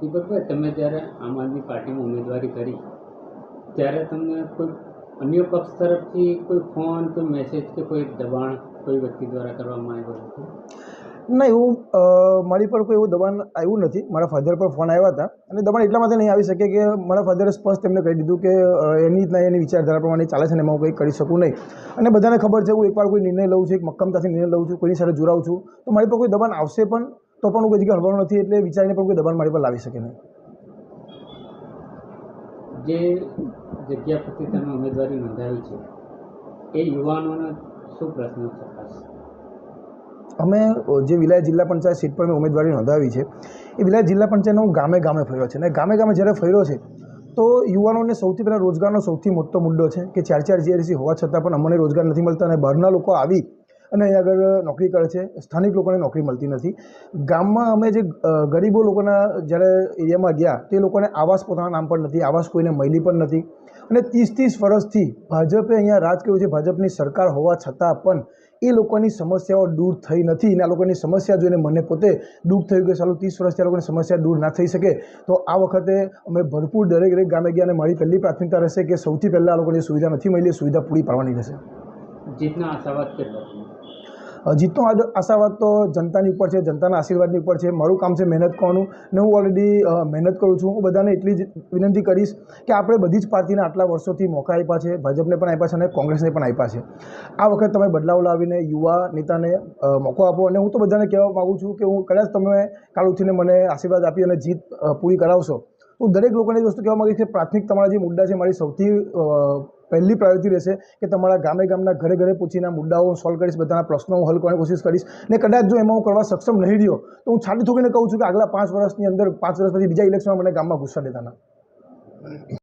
દીપકભાઈ, તમે જ્યારે આમ આદમી પાર્ટીમાં ઉમેદવારી કરી ત્યારે તમને કોઈ અન્ય પક્ષ તરફથી કોઈ ફોન, કોઈ મેસેજ કે કોઈ દબાણ કોઈ વ્યક્તિ દ્વારા કરવામાં આવ્યું હતું? ના, એવું મારી પર કોઈ એવું દબાણ આવ્યું નથી. મારા ફાધર પર ફોન આવ્યા હતા અને દબાણ એટલા માટે નહીં આવી શકે કે મારા ફાધરે સ્પષ્ટ એમને કહી દીધું કે એની રીતના એની વિચારધારા પ્રમાણે ચાલે છે ને એમાં હું કંઈ કરી શકું નહીં. અને બધાને ખબર છે હું એકવાર કોઈ નિર્ણય લઉં છું, એક મક્કમતાથી નિર્ણય લઉં છું, કોઈની સાથે જોડાઉં છું તો મારી પર કોઈ દબાણ આવશે પણ તો પણ હું કોઈ જગ્યાએ હળવાનો નથી, એટલે વિચારીને પણ કોઈ દબાણ મારી પર લાવી શકે નહીં. જે જગ્યા પરથી તમે ઉમેદવારી નોંધાવી છે એ યુવાનોને શું પ્રશ્ન છે ખાસ? અમે જે વિલાયત જિલ્લા પંચાયત સીટ પર મેં ઉમેદવારી નોંધાવી છે એ વિલાયત જિલ્લા પંચાયતનો હું ગામે ગામે ફર્યો છે અને ગામે ગામે જ્યારે ફર્યો છે તો યુવાનોને સૌથી પહેલાં રોજગારનો સૌથી મોટો મુદ્દો છે કે 4 GRC હોવા છતાં પણ અમને રોજગાર નથી મળતા અને બહારના લોકો આવી અને અહીં આગળ નોકરી કરે છે, સ્થાનિક લોકોને નોકરી મળતી નથી. ગામમાં અમે જે ગરીબો લોકોના જ્યારે એરિયામાં ગયા તે લોકોને આવાસ પોતાના નામ પર નથી, આવાસ કોઈને મળી પણ નથી. અને 30 વર્ષથી ભાજપે અહીંયા રાજ કર્યું છે, ભાજપની સરકાર હોવા છતાં પણ એ લોકોની સમસ્યાઓ દૂર થઈ નથી. અને આ લોકોની સમસ્યા જોઈને મને પોતે દુઃખ થયું કે ચાલો 30 વર્ષથી આ લોકોની સમસ્યા દૂર ના થઈ શકે તો આ વખતે અમે ભરપૂર દરેક ગામે ગયા અને મારી પહેલી પ્રાથમિકતા રહેશે કે સૌથી પહેલાં આ લોકોને જે સુવિધા નથી મળી એ સુવિધા પૂરી પાડવાની રહેશે. જીતના આશાવાદ કેટલા? જીતનો આશાવાદ તો જનતાની ઉપર છે, જનતાના આશીર્વાદની ઉપર છે. મારું કામ છે મહેનત કરવાનું ને હું ઓલરેડી મહેનત કરું છું. હું બધાને એટલી જ વિનંતી કરીશ કે આપણે બધી જ પાર્ટીને આટલા વર્ષોથી મોકા આપ્યા છે, ભાજપને પણ આપ્યા છે અને કોંગ્રેસને પણ આપ્યા છે. આ વખત તમે બદલાવ લાવીને યુવા નેતાને મોકો આપો. અને હું તો બધાને કહેવા માગું છું કે હું કદાચ તમે કાલ ઉઠીને મને આશીર્વાદ આપી અને જીત પૂરી કરાવશો હું દરેક લોકોને એ વસ્તુ કહેવા માગીશ કે પ્રાથમિક તમારા જે મુદ્દા છે મારી સૌથી પહેલી પ્રાયોરિટી રહેશે કે તમારા ગામના ઘરે ઘરે પૂછીને મુદ્દાઓ હું સોલ્વ કરીશ, બધાના પ્રશ્નો હું હલ કરવાની કોશિશ કરીશ. ને કદાચ જો એમાં હું કરવા સક્ષમ નહીં રહ્યો તો હું છાતી ઠોકીને કહું છું કે આગલા 5 વર્ષની અંદર 5 વર્ષ પછી બીજા ઇલેક્શનમાં મને ગામમાં ઘૂસવા દેતા ના.